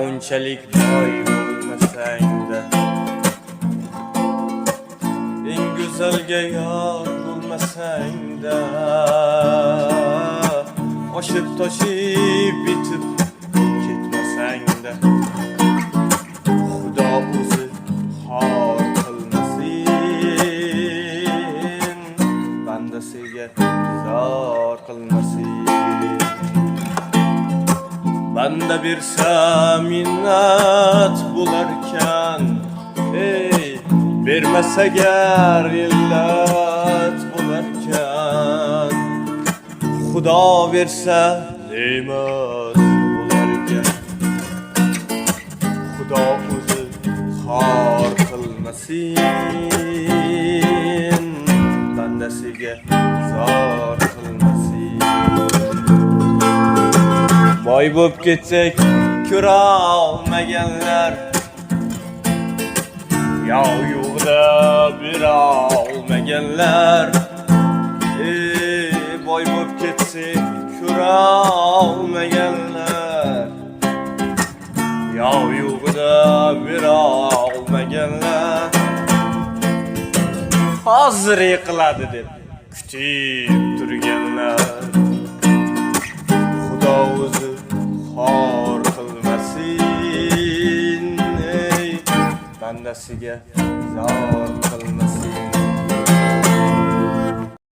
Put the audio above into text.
unchalik boy bo'lmasang-da, eng go'zalga yor bo'lmasang-da, oshib toshib bitib ketmasang-da, Xudo o'zi xor qilmasin, bandasiga zor qilmasin. Banda bersa minnat bo'larkan, bermasa gar illat bo'larkan, Xudo bersa ne'mat bo'larkan, Xudo o'zi xor qilmasin, bandasiga zor qilmasin. Boy bo'p ketsak ko'ra olmaganlar, yo'g'da bera olmaganlar, boy bo'p ketsak ko'ra olmaganlar, yo'g'da bera olmaganlar, hozir yiqiladi deb kutib turganlar, Xudo o'zi xor qilmasin, bandasiga zor